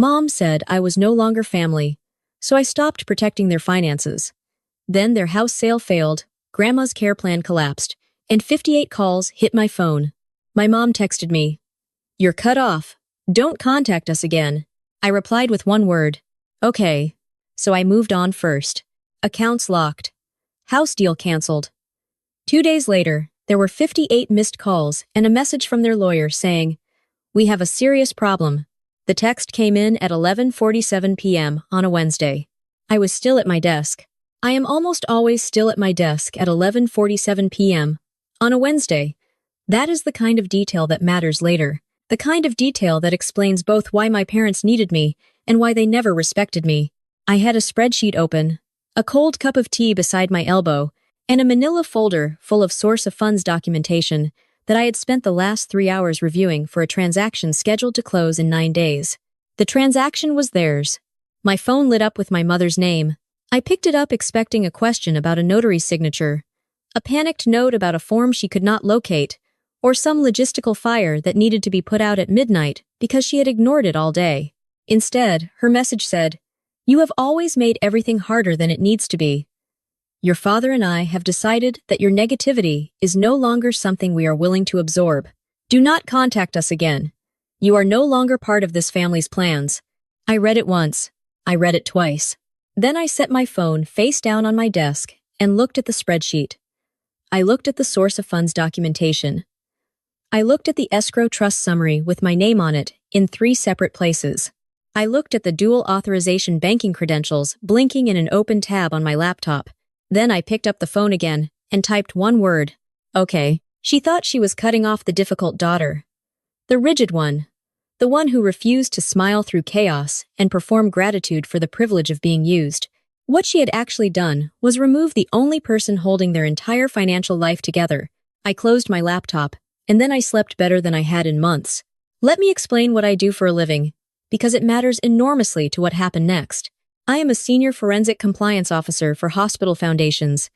Mom said I was no longer family, so I stopped protecting their finances. Then their house sale failed, Grandma's care plan collapsed, and 58 calls hit my phone. My mom texted me, "You're cut off. Don't contact us again." I replied with one word, "Okay." So I moved on first. Accounts locked. House deal canceled. 2 days later, there were 58 missed calls and a message from their lawyer saying, "We have a serious problem." The text came in at 11:47 p.m. on a Wednesday. I was still at my desk. I am almost always still at my desk at 11:47 p.m. on a Wednesday. That is the kind of detail that matters later. The kind of detail that explains both why my parents needed me and why they never respected me. I had a spreadsheet open, a cold cup of tea beside my elbow, and a manila folder full of source of funds documentation that I had spent the last 3 hours reviewing for a transaction scheduled to close in 9 days. The transaction was theirs. My phone lit up with my mother's name. I picked it up expecting a question about a notary's signature, a panicked note about a form she could not locate, or some logistical fire that needed to be put out at midnight because she had ignored it all day. Instead, her message said, "You have always made everything harder than it needs to be. Your father and I have decided that your negativity is no longer something we are willing to absorb. Do not contact us again. You are no longer part of this family's plans." I read it once. I read it twice. Then I set my phone face down on my desk and looked at the spreadsheet. I looked at the source of funds documentation. I looked at the escrow trust summary with my name on it in 3 separate places. I looked at the dual authorization banking credentials blinking in an open tab on my laptop. Then I picked up the phone again and typed one word, "Okay." She thought she was cutting off the difficult daughter. The rigid one. The one who refused to smile through chaos and perform gratitude for the privilege of being used. What she had actually done was remove the only person holding their entire financial life together. I closed my laptop, and then I slept better than I had in months. Let me explain what I do for a living, because it matters enormously to what happened next. I am a senior forensic compliance officer for hospital foundations.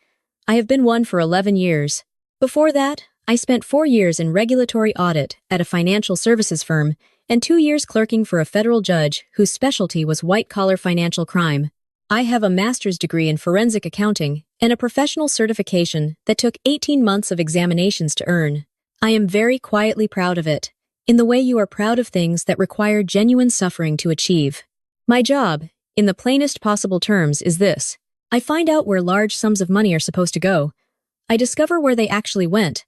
I have been one for 11 years. Before that, I spent 4 years in regulatory audit at a financial services firm and 2 years clerking for a federal judge whose specialty was white-collar financial crime. I have a master's degree in forensic accounting and a professional certification that took 18 months of examinations to earn. I am very quietly proud of it, in the way you are proud of things that require genuine suffering to achieve. My job, in the plainest possible terms, is this. I find out where large sums of money are supposed to go. I discover where they actually went.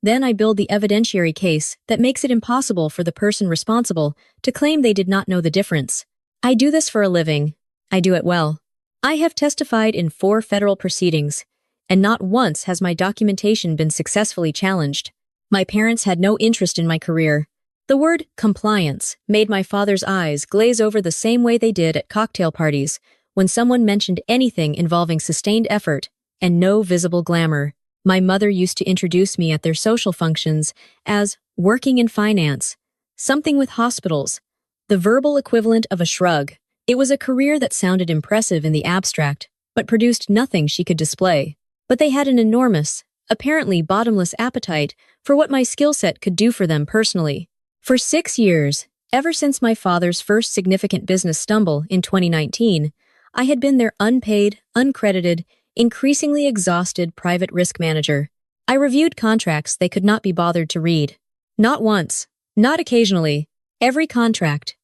Then I build the evidentiary case that makes it impossible for the person responsible to claim they did not know the difference. I do this for a living. I do it well. I have testified in 4 federal proceedings, and not once has my documentation been successfully challenged. My parents had no interest in my career. The word compliance made my father's eyes glaze over the same way they did at cocktail parties when someone mentioned anything involving sustained effort and no visible glamour. My mother used to introduce me at their social functions as working in finance, something with hospitals, the verbal equivalent of a shrug. It was a career that sounded impressive in the abstract, but produced nothing she could display. But they had an enormous, apparently bottomless appetite for what my skill set could do for them personally. For 6 years, ever since my father's first significant business stumble in 2019, I had been their unpaid, uncredited, increasingly exhausted private risk manager. I reviewed contracts they could not be bothered to read. Not once, not occasionally. Every contract,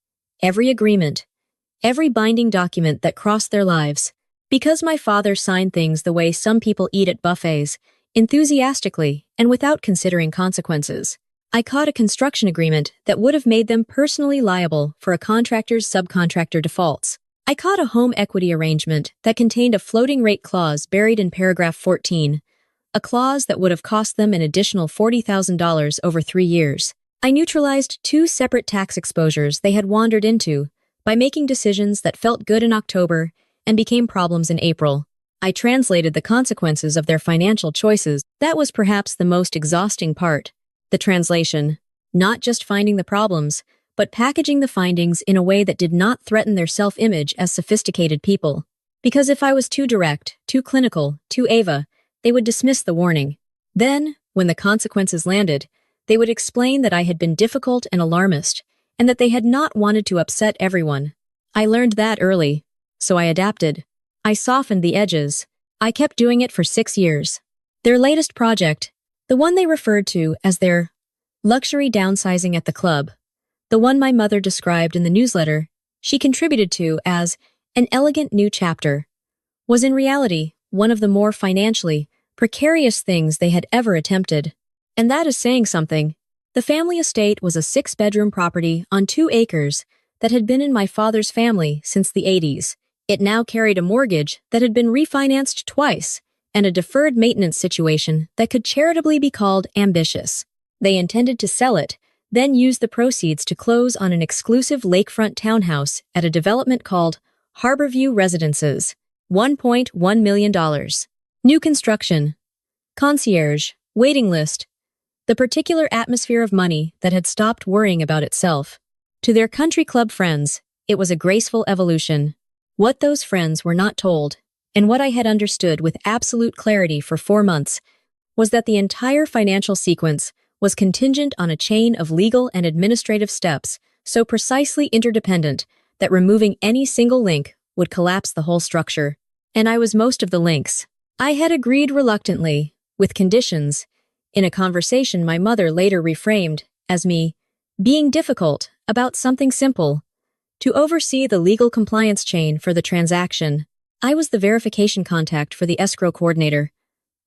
every agreement, every binding document that crossed their lives. Because my father signed things the way some people eat at buffets, enthusiastically and without considering consequences. I caught a construction agreement that would have made them personally liable for a contractor's subcontractor defaults. I caught a home equity arrangement that contained a floating rate clause buried in paragraph 14, a clause that would have cost them an additional $40,000 over 3 years. I neutralized 2 separate tax exposures they had wandered into by making decisions that felt good in October and became problems in April. I translated the consequences of their financial choices. That was perhaps the most exhausting part. The translation. Not just finding the problems, but packaging the findings in a way that did not threaten their self-image as sophisticated people. Because if I was too direct, too clinical, too Ava, they would dismiss the warning. Then, when the consequences landed, they would explain that I had been difficult and alarmist, and that they had not wanted to upset everyone. I learned that early, so I adapted. I softened the edges. I kept doing it for 6 years. Their latest project, the one they referred to as their luxury downsizing at the club, the one my mother described in the newsletter she contributed to as an elegant new chapter, was in reality one of the more financially precarious things they had ever attempted. And that is saying something. The family estate was a 6-bedroom property on 2 acres that had been in my father's family since the 80s. It now carried a mortgage that had been refinanced twice and a deferred maintenance situation that could charitably be called ambitious. They intended to sell it, then use the proceeds to close on an exclusive lakefront townhouse at a development called Harborview Residences. $1.1 million. New construction. Concierge. Waiting list. The particular atmosphere of money that had stopped worrying about itself. To their country club friends, it was a graceful evolution. What those friends were not told, and what I had understood with absolute clarity for 4 months, was that the entire financial sequence was contingent on a chain of legal and administrative steps so precisely interdependent that removing any single link would collapse the whole structure. And I was most of the links. I had agreed reluctantly, with conditions, in a conversation my mother later reframed as me being difficult about something simple, to oversee the legal compliance chain for the transaction. I was the verification contact for the escrow coordinator.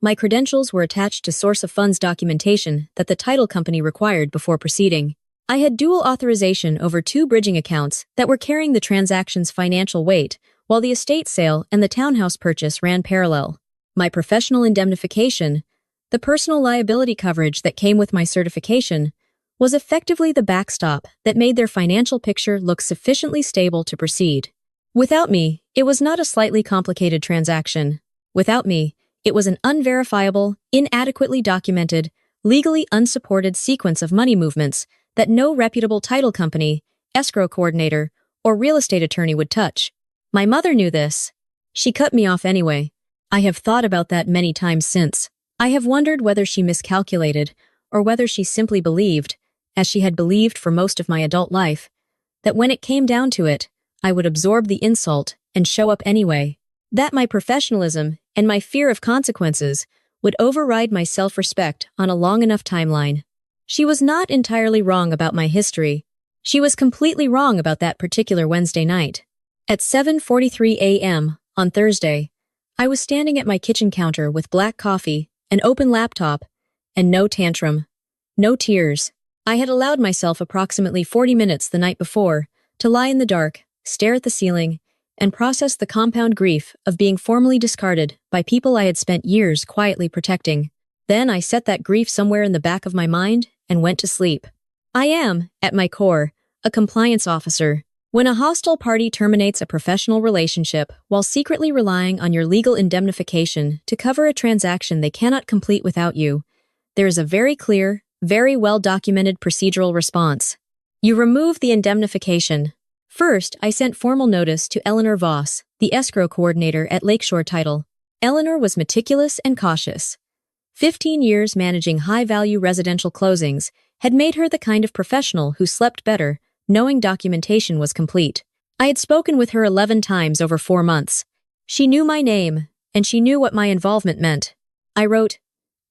My credentials were attached to source of funds documentation that the title company required before proceeding. I had dual authorization over 2 bridging accounts that were carrying the transaction's financial weight, while the estate sale and the townhouse purchase ran parallel. My professional indemnification, the personal liability coverage that came with my certification, was effectively the backstop that made their financial picture look sufficiently stable to proceed. Without me, it was not a slightly complicated transaction. Without me, it was an unverifiable, inadequately documented, legally unsupported sequence of money movements that no reputable title company, escrow coordinator, or real estate attorney would touch. My mother knew this. She cut me off anyway. I have thought about that many times since. I have wondered whether she miscalculated, or whether she simply believed, as she had believed for most of my adult life, that when it came down to it, I would absorb the insult and show up anyway. That my professionalism and my fear of consequences would override my self-respect on a long enough timeline. She was not entirely wrong about my history. She was completely wrong about that particular Wednesday night. At 7:43 a.m. on Thursday, I was standing at my kitchen counter with black coffee, an open laptop, and no tantrum, no tears. I had allowed myself approximately 40 minutes the night before to lie in the dark, stare at the ceiling, and process the compound grief of being formally discarded by people I had spent years quietly protecting. Then I set that grief somewhere in the back of my mind and went to sleep. I am, at my core, a compliance officer. When a hostile party terminates a professional relationship while secretly relying on your legal indemnification to cover a transaction they cannot complete without you, there is a very clear, very well-documented procedural response. You remove the indemnification. First, I sent formal notice to Eleanor Voss, the escrow coordinator at Lakeshore Title. Eleanor was meticulous and cautious. 15 years managing high-value residential closings had made her the kind of professional who slept better, knowing documentation was complete. I had spoken with her 11 times over 4 months. She knew my name, and she knew what my involvement meant. I wrote,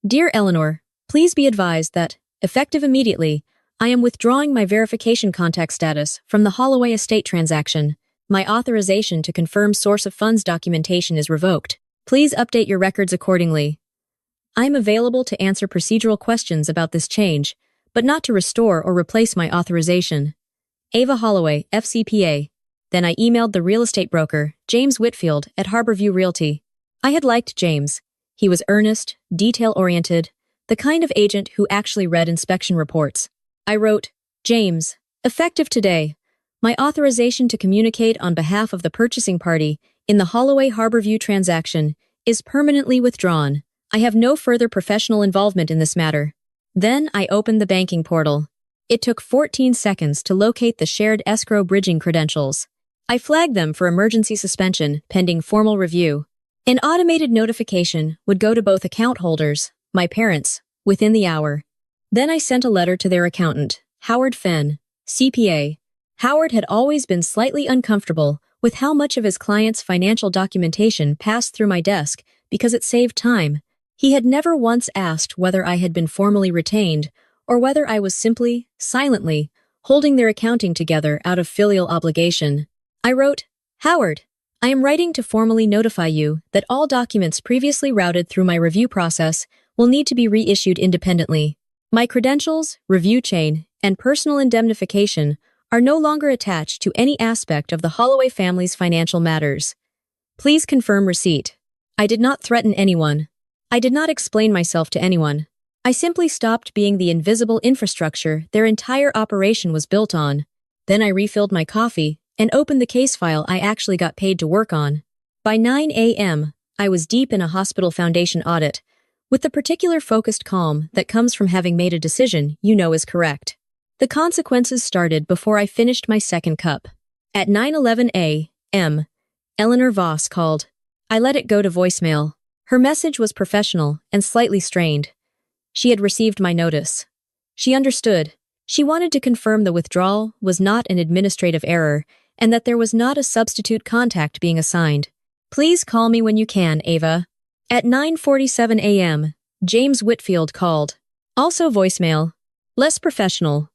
"Dear Eleanor, please be advised that, effective immediately, I am withdrawing my verification contact status from the Holloway estate transaction. My authorization to confirm source of funds documentation is revoked. Please update your records accordingly. I am available to answer procedural questions about this change, but not to restore or replace my authorization. Ava Holloway, FCPA." Then I emailed the real estate broker, James Whitfield, at Harborview Realty. I had liked James. He was earnest, detail-oriented, the kind of agent who actually read inspection reports. I wrote, "James, effective today, my authorization to communicate on behalf of the purchasing party in the Holloway Harborview transaction is permanently withdrawn. I have no further professional involvement in this matter." Then I opened the banking portal. It took 14 seconds to locate the shared escrow bridging credentials. I flagged them for emergency suspension pending formal review. An automated notification would go to both account holders, my parents, within the hour. Then I sent a letter to their accountant, Howard Fenn, CPA. Howard had always been slightly uncomfortable with how much of his client's financial documentation passed through my desk because it saved time. He had never once asked whether I had been formally retained or whether I was simply, silently, holding their accounting together out of filial obligation. I wrote, "Howard, I am writing to formally notify you that all documents previously routed through my review process will need to be reissued independently. My credentials, review chain, and personal indemnification are no longer attached to any aspect of the Holloway family's financial matters. Please confirm receipt." I did not threaten anyone. I did not explain myself to anyone. I simply stopped being the invisible infrastructure their entire operation was built on. Then I refilled my coffee and opened the case file I actually got paid to work on. By 9 a.m., I was deep in a hospital foundation audit, with the particular focused calm that comes from having made a decision you know is correct. The consequences started before I finished my second cup. At 9:11 a.m., Eleanor Voss called. I let it go to voicemail. Her message was professional and slightly strained. She had received my notice. She understood. She wanted to confirm the withdrawal was not an administrative error and that there was not a substitute contact being assigned. Please call me when you can, Ava. At 9:47 a.m., James Whitfield called. Also voicemail. Less professional.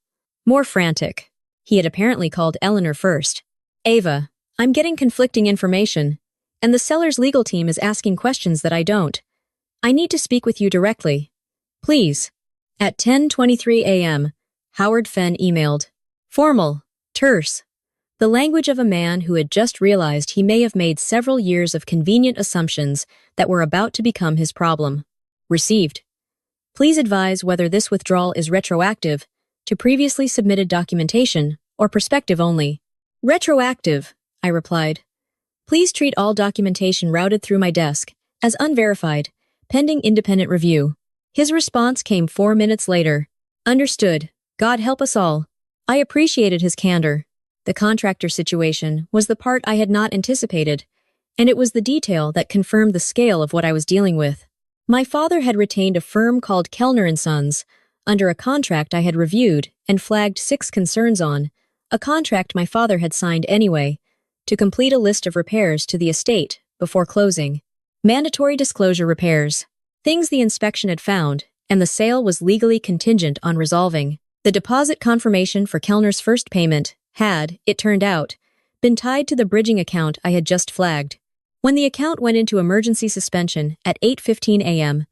More frantic. He had apparently called Eleanor first. Ava, I'm getting conflicting information, and the seller's legal team is asking questions that I don't. I need to speak with you directly. Please. At 10:23 a.m., Howard Fenn emailed. Formal. Terse. The language of a man who had just realized he may have made several years of convenient assumptions that were about to become his problem. Received. Please advise whether this withdrawal is retroactive to previously submitted documentation or prospective only. Retroactive, I replied. Please treat all documentation routed through my desk as unverified, pending independent review. His response came 4 minutes later. Understood. God help us all. I appreciated his candor. The contractor situation was the part I had not anticipated, and it was the detail that confirmed the scale of what I was dealing with. My father had retained a firm called Kellner & Sons under a contract I had reviewed and flagged 6 concerns on, a contract my father had signed anyway, to complete a list of repairs to the estate before closing. Mandatory disclosure repairs. Things the inspection had found, and the sale was legally contingent on resolving. The deposit confirmation for Kellner's first payment had, it turned out, been tied to the bridging account I had just flagged. When the account went into emergency suspension at 8:15 a.m.,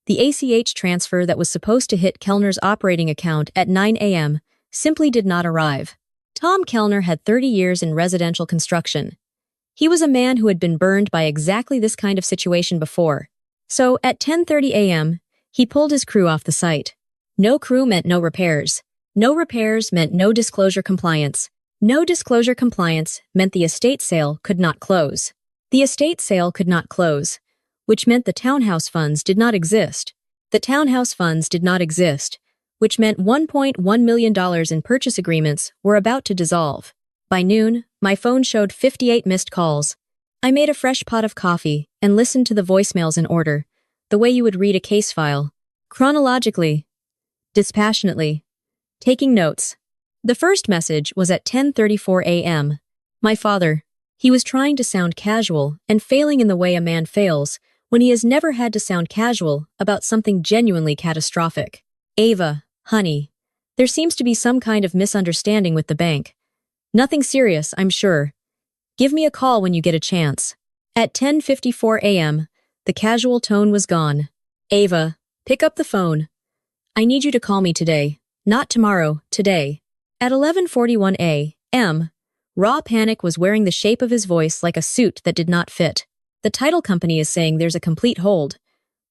the ACH transfer that was supposed to hit Kellner's operating account at 9 a.m. simply did not arrive. Tom Kellner had 30 years in residential construction. He was a man who had been burned by exactly this kind of situation before. So, at 10:30 a.m., he pulled his crew off the site. No crew meant no repairs. No repairs meant no disclosure compliance. No disclosure compliance meant the estate sale could not close. The estate sale could not close, which meant the townhouse funds did not exist. The townhouse funds did not exist, which meant $1.1 million in purchase agreements were about to dissolve. By noon, my phone showed 58 missed calls. I made a fresh pot of coffee and listened to the voicemails in order, the way you would read a case file. Chronologically. Dispassionately. Taking notes. The first message was at 10:34 a.m. My father. He was trying to sound casual and failing in the way a man fails when he has never had to sound casual about something genuinely catastrophic. Ava, honey. There seems to be some kind of misunderstanding with the bank. Nothing serious, I'm sure. Give me a call when you get a chance. At 10:54 a.m., the casual tone was gone. Ava, pick up the phone. I need you to call me today. Not tomorrow, today. At 11:41 a.m., raw panic was wearing the shape of his voice like a suit that did not fit. The title company is saying there's a complete hold.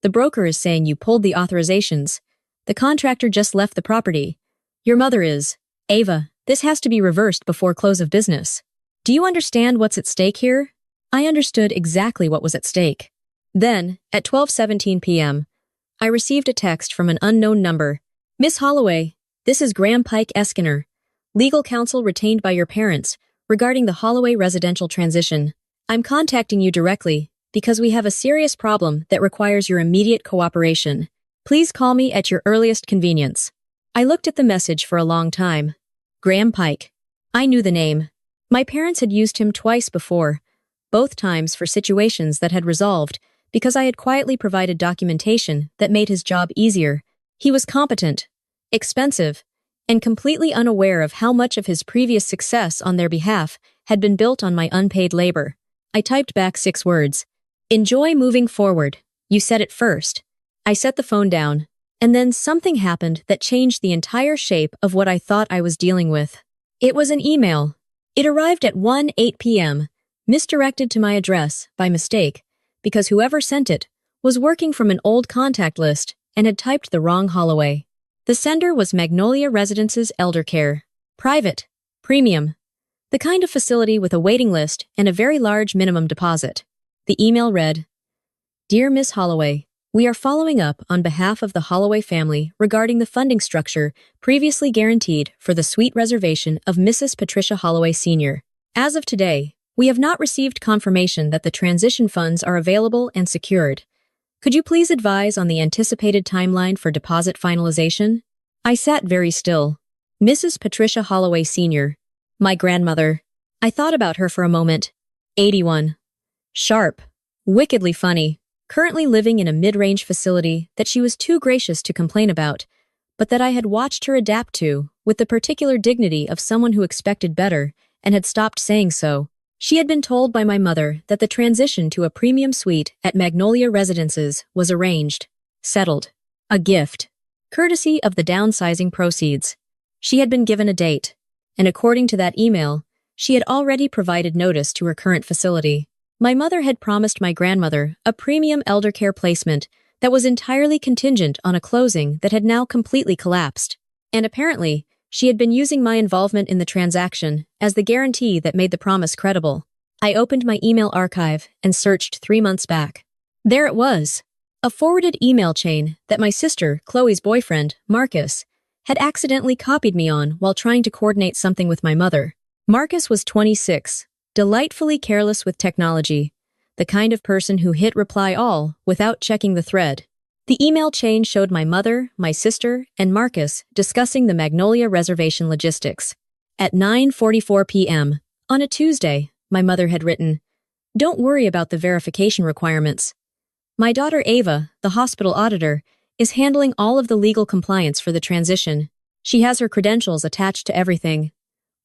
The broker is saying you pulled the authorizations. The contractor just left the property. Your mother is. Ava, this has to be reversed before close of business. Do you understand what's at stake here? I understood exactly what was at stake. Then, at 12:17 p.m., I received a text from an unknown number. Miss Holloway, this is Graham Pike Eskiner, legal counsel retained by your parents, regarding the Holloway residential transition. I'm contacting you directly because we have a serious problem that requires your immediate cooperation. Please call me at your earliest convenience. I looked at the message for a long time. Graham Pike. I knew the name. My parents had used him twice before, both times for situations that had resolved because I had quietly provided documentation that made his job easier. He was competent, expensive, and completely unaware of how much of his previous success on their behalf had been built on my unpaid labor. I typed back 6 words. Enjoy moving forward. You said it first. I set the phone down, and then something happened that changed the entire shape of what I thought I was dealing with. It was an email. It arrived at 1:08 p.m., misdirected to my address by mistake, because whoever sent it was working from an old contact list and had typed the wrong Holloway. The sender was Magnolia Residences Elder Care. Private. Premium. The kind of facility with a waiting list and a very large minimum deposit. The email read, Dear Miss Holloway, we are following up on behalf of the Holloway family regarding the funding structure previously guaranteed for the suite reservation of Mrs. Patricia Holloway Sr. As of today, we have not received confirmation that the transition funds are available and secured. Could you please advise on the anticipated timeline for deposit finalization? I sat very still. Mrs. Patricia Holloway Sr., my grandmother. I thought about her for a moment. 81. Sharp. Wickedly funny. Currently living in a mid-range facility that she was too gracious to complain about, but that I had watched her adapt to with the particular dignity of someone who expected better and had stopped saying so. She had been told by my mother that the transition to a premium suite at Magnolia Residences was arranged, settled, a gift, courtesy of the downsizing proceeds. She had been given a date, and according to that email, she had already provided notice to her current facility. My mother had promised my grandmother a premium elder care placement that was entirely contingent on a closing that had now completely collapsed, and apparently, she had been using my involvement in the transaction as the guarantee that made the promise credible. I opened my email archive and searched 3 months back. There it was, a forwarded email chain that my sister, Chloe's boyfriend, Marcus, had accidentally copied me on while trying to coordinate something with my mother. Marcus was 26, delightfully careless with technology, the kind of person who hit reply all without checking the thread. The email chain showed my mother, my sister, and Marcus discussing the Magnolia reservation logistics. At 9:44 p.m., on a Tuesday, my mother had written, Don't worry about the verification requirements. My daughter Ava, the hospital auditor, is handling all of the legal compliance for the transition. She has her credentials attached to everything.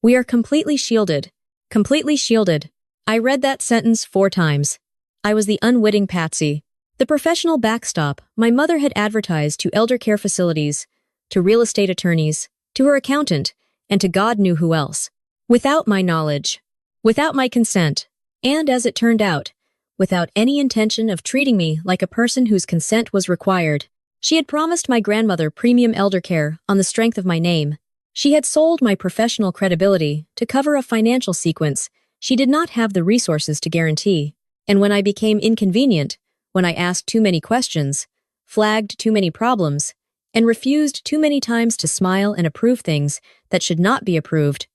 We are completely shielded. Completely shielded. I read that sentence 4 times. I was the unwitting patsy. The professional backstop my mother had advertised to elder care facilities, to real estate attorneys, to her accountant, and to God knew who else. Without my knowledge. Without my consent. And as it turned out, without any intention of treating me like a person whose consent was required. She had promised my grandmother premium elder care on the strength of my name. She had sold my professional credibility to cover a financial sequence she did not have the resources to guarantee. And when I became inconvenient, when I asked too many questions, flagged too many problems, and refused too many times to smile and approve things that should not be approved,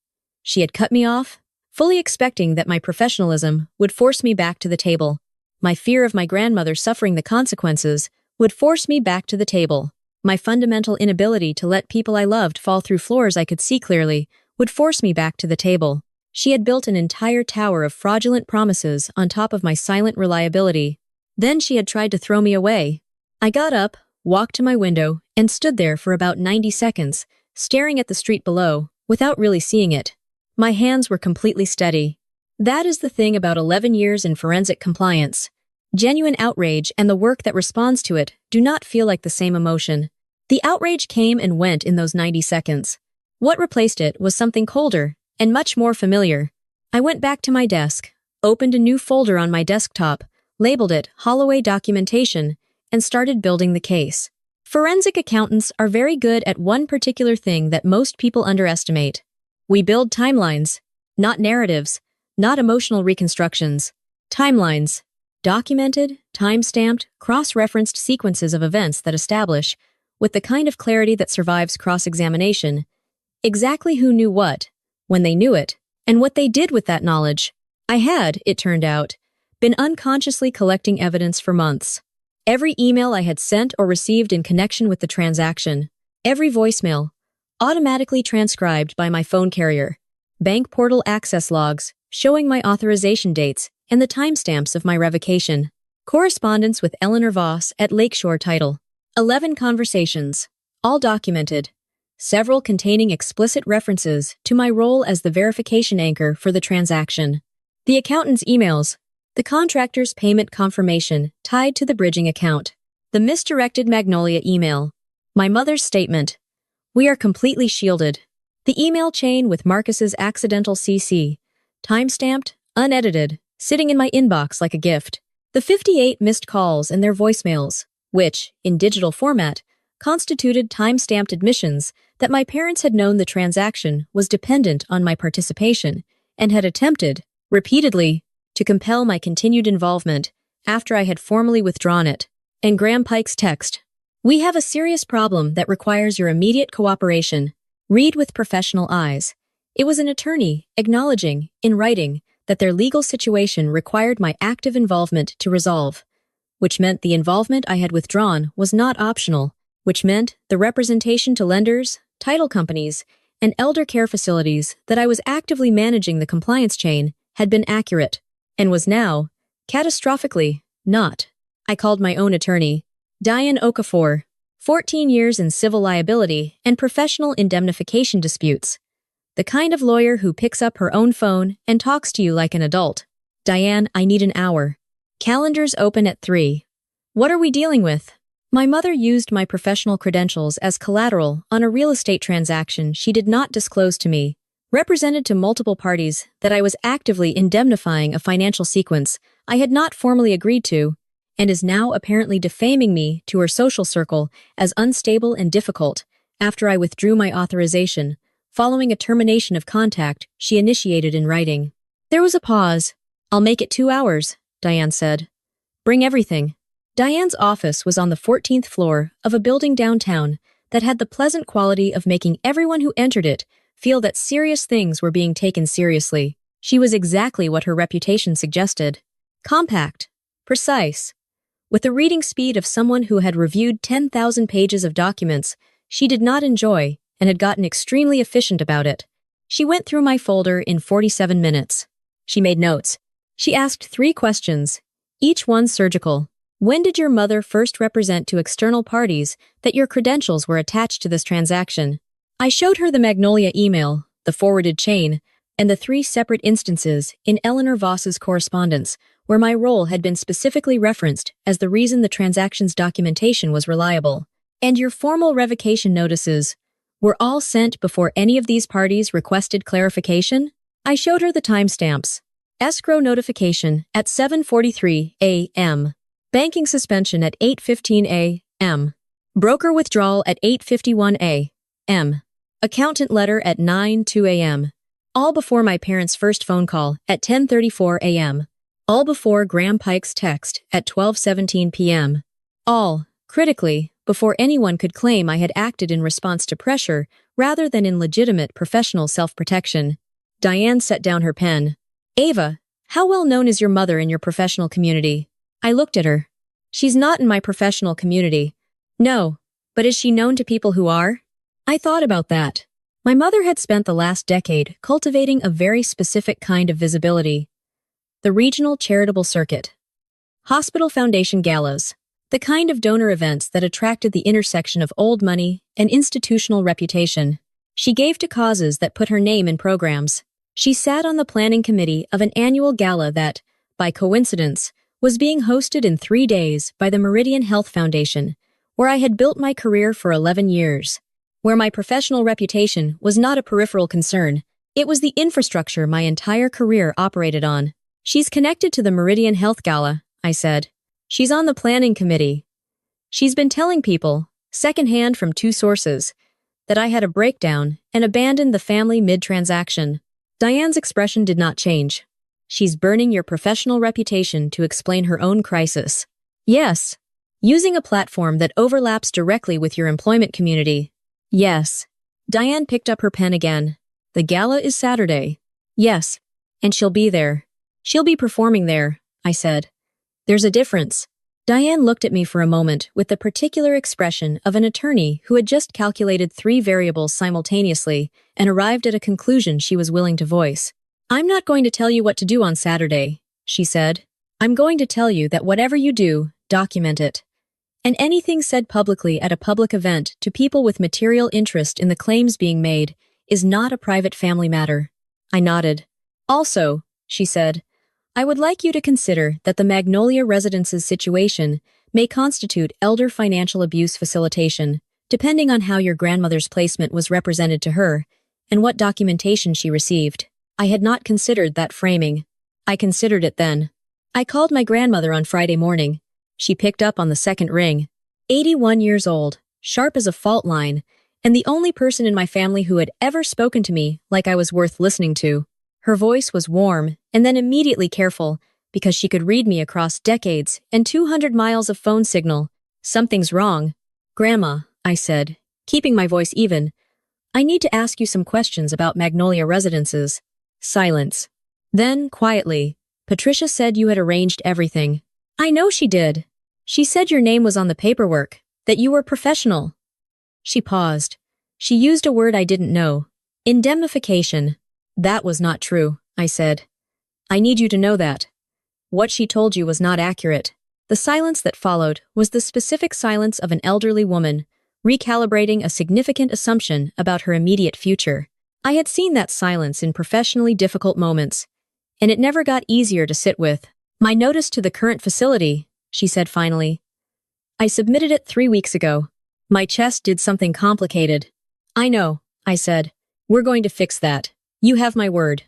she had cut me off, fully expecting that my professionalism would force me back to the table. My fear of my grandmother suffering the consequences would force me back to the table. My fundamental inability to let people I loved fall through floors I could see clearly would force me back to the table. She had built an entire tower of fraudulent promises on top of my silent reliability. Then she had tried to throw me away. I got up, walked to my window, and stood there for about 90 seconds, staring at the street below, without really seeing it. My hands were completely steady. That is the thing about 11 years in forensic compliance. Genuine outrage and the work that responds to it do not feel like the same emotion. The outrage came and went in those 90 seconds. What replaced it was something colder and much more familiar. I went back to my desk, opened a new folder on my desktop, labeled it Holloway Documentation, and started building the case. Forensic accountants are very good at one particular thing that most people underestimate. We build timelines, not narratives, not emotional reconstructions. Timelines. Documented, time-stamped, cross-referenced sequences of events that establish, with the kind of clarity that survives cross-examination, exactly who knew what, when they knew it, and what they did with that knowledge. I had, it turned out, been unconsciously collecting evidence for months. Every email I had sent or received in connection with the transaction, every voicemail, automatically transcribed by my phone carrier. Bank portal access logs, showing my authorization dates and the timestamps of my revocation. Correspondence with Eleanor Voss at Lakeshore Title. 11 conversations, all documented. Several containing explicit references to my role as the verification anchor for the transaction. The accountant's emails. The contractor's payment confirmation tied to the bridging account. The misdirected Magnolia email. My mother's statement. We are completely shielded. The email chain with Marcus's accidental CC. Timestamped, unedited, sitting in my inbox like a gift. The 58 missed calls and their voicemails, which, in digital format, constituted time-stamped admissions that my parents had known the transaction was dependent on my participation and had attempted, repeatedly, to compel my continued involvement after I had formally withdrawn it. And Graham Pike's text. We have a serious problem that requires your immediate cooperation. Read with professional eyes. It was an attorney acknowledging, in writing, that their legal situation required my active involvement to resolve, which meant the involvement I had withdrawn was not optional, which meant the representation to lenders, title companies, and elder care facilities that I was actively managing the compliance chain had been accurate, and was now, catastrophically, not. I called my own attorney, Diane Okafor, 14 years in civil liability and professional indemnification disputes. The kind of lawyer who picks up her own phone and talks to you like an adult. Diane, I need an hour. Calendars open at 3. What are we dealing with? My mother used my professional credentials as collateral on a real estate transaction she did not disclose to me, represented to multiple parties that I was actively indemnifying a financial sequence I had not formally agreed to, and is now apparently defaming me to her social circle as unstable and difficult after I withdrew my authorization, following a termination of contact she initiated in writing. There was a pause. I'll make it 2 hours, Diane said. Bring everything. Diane's office was on the 14th floor of a building downtown that had the pleasant quality of making everyone who entered it feel that serious things were being taken seriously. She was exactly what her reputation suggested. Compact. Precise. With the reading speed of someone who had reviewed 10,000 pages of documents she did not enjoy and had gotten extremely efficient about it. She went through my folder in 47 minutes. She made notes. She asked 3 questions, each one surgical. When did your mother first represent to external parties that your credentials were attached to this transaction? I showed her the Magnolia email, the forwarded chain, and the 3 separate instances in Eleanor Voss's correspondence where my role had been specifically referenced as the reason the transaction's documentation was reliable. And your formal revocation notices were all sent before any of these parties requested clarification? I showed her the timestamps. Escrow notification at 7:43 a.m. Banking suspension at 8:15 a.m. Broker withdrawal at 8:51 a.m. Accountant letter at 9:02 a.m. All before my parents' first phone call at 10:34 a.m. All before Graham Pike's text at 12:17 p.m. All, critically, before anyone could claim I had acted in response to pressure rather than in legitimate professional self-protection. Diane set down her pen. Ava, how well known is your mother in your professional community? I looked at her. She's not in my professional community. No, but is she known to people who are? I thought about that. My mother had spent the last decade cultivating a very specific kind of visibility. The regional charitable circuit. Hospital foundation galas. The kind of donor events that attracted the intersection of old money and institutional reputation. She gave to causes that put her name in programs. She sat on the planning committee of an annual gala that, by coincidence, was being hosted in 3 days by the Meridian Health Foundation, where I had built my career for 11 years. Where my professional reputation was not a peripheral concern, it was the infrastructure my entire career operated on. She's connected to the Meridian Health Gala, I said. She's on the planning committee. She's been telling people, secondhand from 2 sources, that I had a breakdown and abandoned the family mid-transaction. Diane's expression did not change. She's burning your professional reputation to explain her own crisis. Yes. Using a platform that overlaps directly with your employment community. Yes. Diane picked up her pen again. The gala is Saturday. Yes. And she'll be there. She'll be performing there, I said. There's a difference. Diane looked at me for a moment with the particular expression of an attorney who had just calculated 3 variables simultaneously and arrived at a conclusion she was willing to voice. "I'm not going to tell you what to do on Saturday," she said. "I'm going to tell you that whatever you do, document it. And anything said publicly at a public event to people with material interest in the claims being made is not a private family matter." I nodded. "Also," she said, "I would like you to consider that the Magnolia Residence's situation may constitute elder financial abuse facilitation, depending on how your grandmother's placement was represented to her and what documentation she received." I had not considered that framing. I considered it then. I called my grandmother on Friday morning. She picked up on the second ring. 81 years old, sharp as a fault line, and the only person in my family who had ever spoken to me like I was worth listening to. Her voice was warm and then immediately careful because she could read me across decades and 200 miles of phone signal. "Something's wrong." "Grandma," I said, keeping my voice even, "I need to ask you some questions about Magnolia Residences." Silence. Then, quietly, "Patricia said you had arranged everything." "I know she did. She said your name was on the paperwork, that you were professional." She paused. She used a word I didn't know. "Indemnification." "That was not true," I said. "I need you to know that. What she told you was not accurate." The silence that followed was the specific silence of an elderly woman, recalibrating a significant assumption about her immediate future. I had seen that silence in professionally difficult moments, and it never got easier to sit with. "My notice to the current facility," she said finally. "I submitted it 3 weeks ago. My chest did something complicated." "I know," I said. "We're going to fix that. You have my word.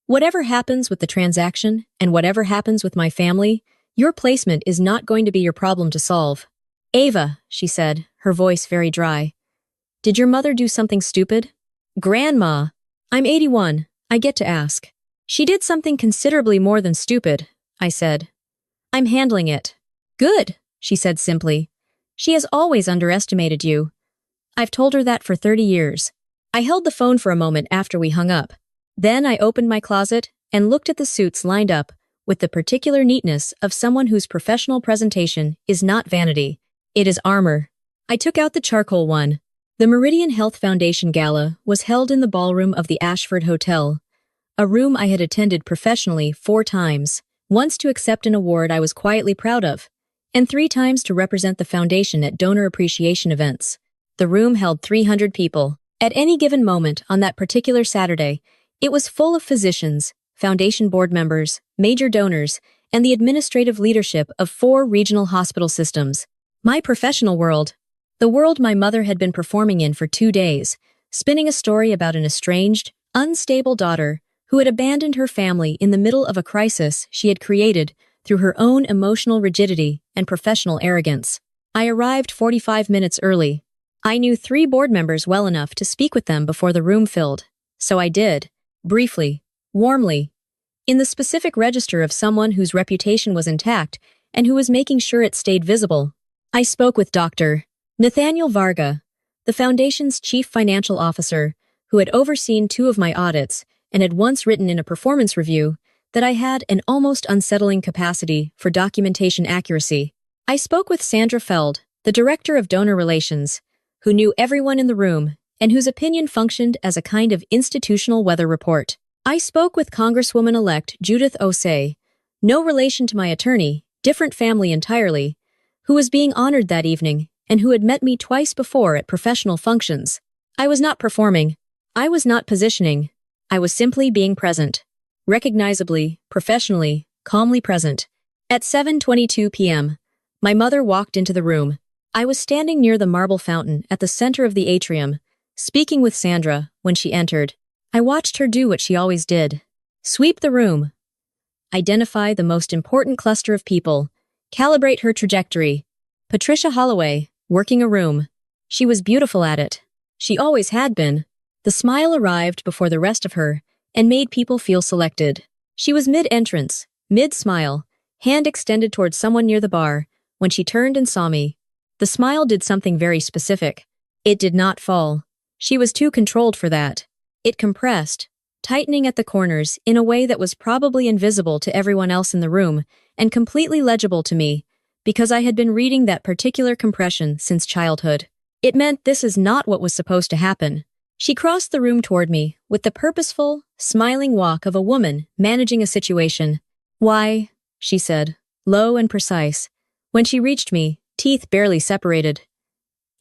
Whatever happens with the transaction and whatever happens with my family, your placement is not going to be your problem to solve." "Ava," she said, her voice very dry. "Did your mother do something stupid?" "Grandma, I'm 81. I get to ask." "She did something considerably more than stupid," I said. "I'm handling it." "Good," she said simply. "She has always underestimated you. I've told her that for 30 years. I held the phone for a moment after we hung up. Then I opened my closet and looked at the suits lined up with the particular neatness of someone whose professional presentation is not vanity. It is armor. I took out the charcoal one. The Meridian Health Foundation Gala was held in the ballroom of the Ashford Hotel, a room I had attended professionally 4 times, once to accept an award I was quietly proud of, and 3 times to represent the foundation at donor appreciation events. The room held 300 people. At any given moment on that particular Saturday, it was full of physicians, foundation board members, major donors, and the administrative leadership of 4 regional hospital systems. My professional world, the world my mother had been performing in for 2 days, spinning a story about an estranged, unstable daughter who had abandoned her family in the middle of a crisis she had created through her own emotional rigidity and professional arrogance. I arrived 45 minutes early. I knew 3 board members well enough to speak with them before the room filled, so I did, briefly, warmly, in the specific register of someone whose reputation was intact and who was making sure it stayed visible. I spoke with Dr. Nathaniel Varga, the Foundation's chief financial officer, who had overseen 2 of my audits and had once written in a performance review that I had an almost unsettling capacity for documentation accuracy. I spoke with Sandra Feld, the director of donor relations, who knew everyone in the room and whose opinion functioned as a kind of institutional weather report. I spoke with Congresswoman-elect Judith Osei, no relation to my attorney, different family entirely, who was being honored that evening and who had met me twice before at professional functions. I was not performing. I was not positioning. I was simply being present. Recognizably, professionally, calmly present. At 7:22 p.m., my mother walked into the room. I was standing near the marble fountain at the center of the atrium, speaking with Sandra when she entered. I watched her do what she always did. Sweep the room. Identify the most important cluster of people. Calibrate her trajectory. Patricia Holloway, working a room. She was beautiful at it. She always had been. The smile arrived before the rest of her and made people feel selected. She was mid-entrance, mid-smile, hand extended towards someone near the bar, when she turned and saw me. The smile did something very specific. It did not fall. She was too controlled for that. It compressed, tightening at the corners in a way that was probably invisible to everyone else in the room and completely legible to me, because I had been reading that particular compression since childhood. It meant this is not what was supposed to happen. She crossed the room toward me with the purposeful, smiling walk of a woman managing a situation. "Why," she said, low and precise. When she reached me, teeth barely separated.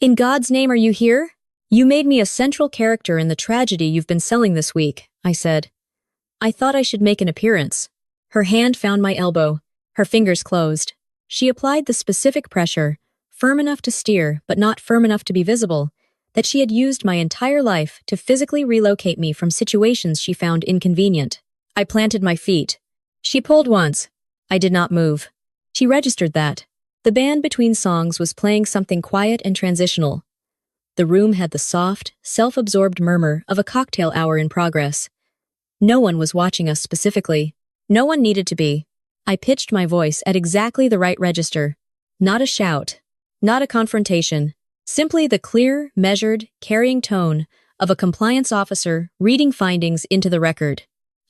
"In God's name are you here? You made me a central character in the tragedy you've been selling this week," I said. "I thought I should make an appearance." Her hand found my elbow. Her fingers closed. She applied the specific pressure, firm enough to steer but not firm enough to be visible, that she had used my entire life to physically relocate me from situations she found inconvenient. I planted my feet. She pulled once. I did not move. She registered that. The band between songs was playing something quiet and transitional. The room had the soft, self-absorbed murmur of a cocktail hour in progress. No one was watching us specifically. No one needed to be. I pitched my voice at exactly the right register. Not a shout. Not a confrontation. Simply the clear, measured, carrying tone of a compliance officer reading findings into the record.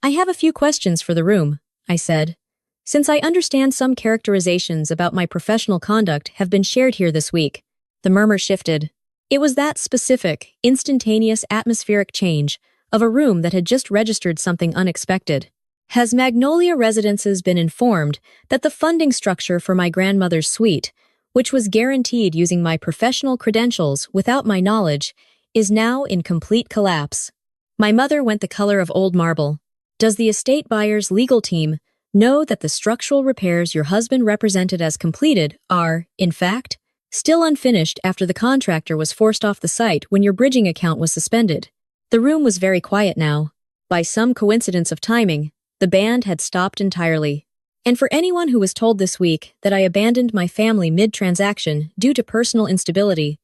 "I have a few questions for the room," I said. "Since I understand some characterizations about my professional conduct have been shared here this week." The murmur shifted. It was that specific, instantaneous atmospheric change of a room that had just registered something unexpected. "Has Magnolia Residences been informed that the funding structure for my grandmother's suite, which was guaranteed using my professional credentials without my knowledge, is now in complete collapse?" My mother went the color of old marble. "Does the estate buyer's legal team know that the structural repairs your husband represented as completed are, in fact, still unfinished after the contractor was forced off the site when your bridging account was suspended?" The room was very quiet now. By some coincidence of timing, the band had stopped entirely. And for anyone who was told this week that I abandoned my family mid-transaction due to personal instability,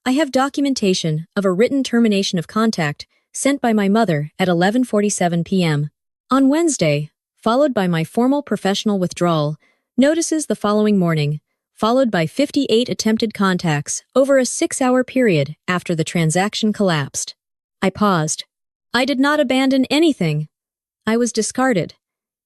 I have documentation of a written termination of contact sent by my mother at 11:47 p.m. on Wednesday, followed by my formal professional withdrawal, notices the following morning, followed by 58 attempted contacts over a 6-hour period after the transaction collapsed. I paused. I did not abandon anything. I was discarded.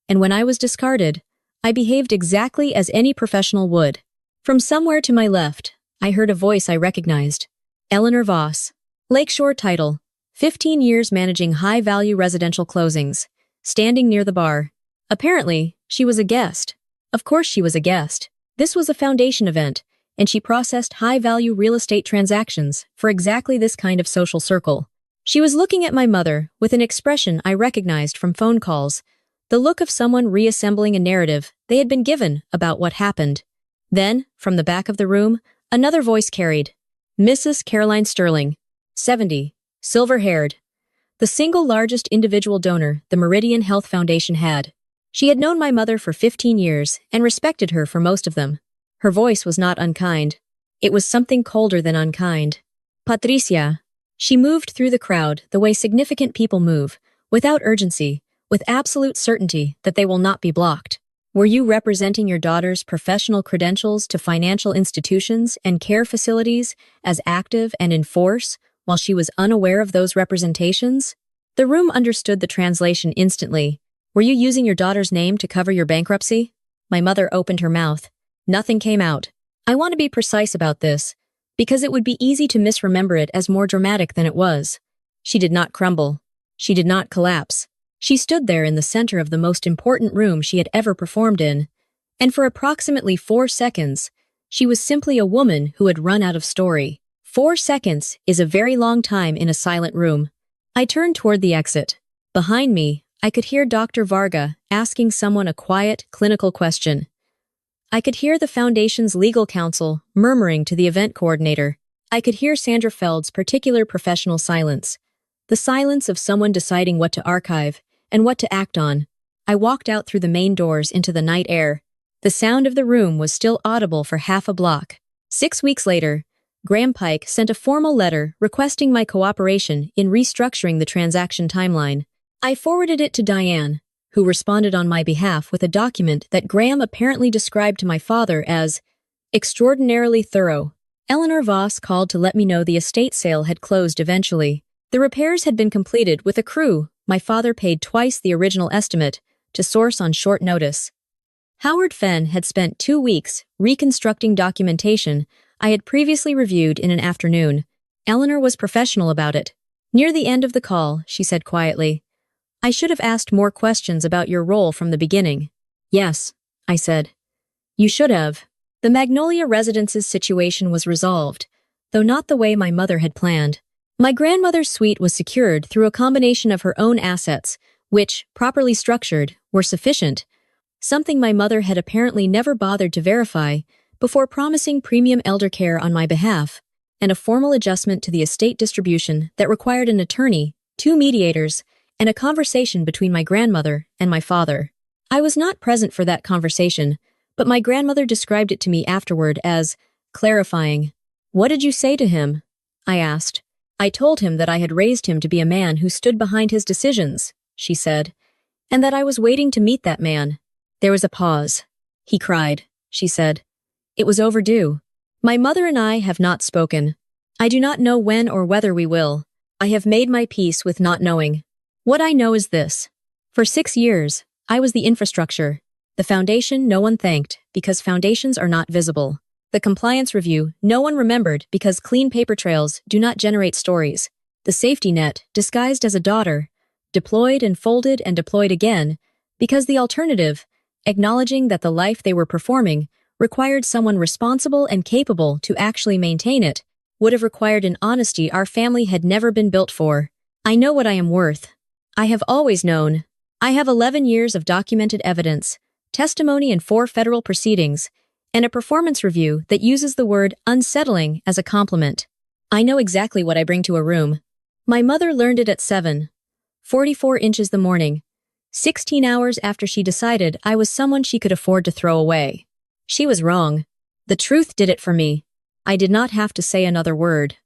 And when I was discarded, I behaved exactly as any professional would. From somewhere to my left, I heard a voice I recognized. Eleanor Voss. Lakeshore title. 15 years managing high-value residential closings. Standing near the bar. Apparently, she was a guest. Of course she was a guest. This was a foundation event, and she processed high-value real estate transactions for exactly this kind of social circle. She was looking at my mother with an expression I recognized from phone calls, the look of someone reassembling a narrative they had been given about what happened. Then, from the back of the room, another voice carried, "Mrs. Caroline Sterling, 70, silver-haired." The single largest individual donor the Meridian Health Foundation had. She had known my mother for 15 years and respected her for most of them. Her voice was not unkind. It was something colder than unkind. "Patricia." She moved through the crowd the way significant people move, without urgency, with absolute certainty that they will not be blocked. "Were you representing your daughter's professional credentials to financial institutions and care facilities as active and in force while she was unaware of those representations?" The room understood the translation instantly. "Were you using your daughter's name to cover your bankruptcy?" My mother opened her mouth. Nothing came out. I want to be precise about this, because it would be easy to misremember it as more dramatic than it was. She did not crumble. She did not collapse. She stood there in the center of the most important room she had ever performed in, and for approximately 4 seconds, she was simply a woman who had run out of story. 4 seconds is a very long time in a silent room. I turned toward the exit. Behind me, I could hear Dr. Varga asking someone a quiet, clinical question. I could hear the Foundation's legal counsel murmuring to the event coordinator. I could hear Sandra Feld's particular professional silence. The silence of someone deciding what to archive and what to act on. I walked out through the main doors into the night air. The sound of the room was still audible for half a block. 6 weeks later, Graham Pike sent a formal letter requesting my cooperation in restructuring the transaction timeline. I forwarded it to Diane, who responded on my behalf with a document that Graham apparently described to my father as extraordinarily thorough. Eleanor Voss called to let me know the estate sale had closed eventually. The repairs had been completed with a crew my father paid twice the original estimate to source on short notice. Howard Fenn had spent 2 weeks reconstructing documentation I had previously reviewed in an afternoon. Eleanor was professional about it. Near the end of the call, she said quietly, "I should have asked more questions about your role from the beginning." "Yes," I said. "You should have." The Magnolia Residence's situation was resolved, though not the way my mother had planned. My grandmother's suite was secured through a combination of her own assets, which, properly structured, were sufficient, something my mother had apparently never bothered to verify before promising premium elder care on my behalf, and a formal adjustment to the estate distribution that required an attorney, 2 mediators, and a conversation between my grandmother and my father. I was not present for that conversation, but my grandmother described it to me afterward as clarifying. "What did you say to him?" I asked. "I told him that I had raised him to be a man who stood behind his decisions," she said, "and that I was waiting to meet that man." There was a pause. "He cried," she said. "It was overdue. My mother and I have not spoken. I do not know when or whether we will. I have made my peace with not knowing. What I know is this. For 6 years, I was the infrastructure. The foundation no one thanked because foundations are not visible. The compliance review no one remembered because clean paper trails do not generate stories. The safety net disguised as a daughter, deployed and folded and deployed again, because the alternative, acknowledging that the life they were performing required someone responsible and capable to actually maintain it, would have required an honesty our family had never been built for. I know what I am worth. I have always known. I have 11 years of documented evidence, testimony in 4 federal proceedings, and a performance review that uses the word unsettling as a compliment. I know exactly what I bring to a room. My mother learned it at 7:44 inches the morning, 16 hours after she decided I was someone she could afford to throw away. She was wrong. The truth did it for me. I did not have to say another word.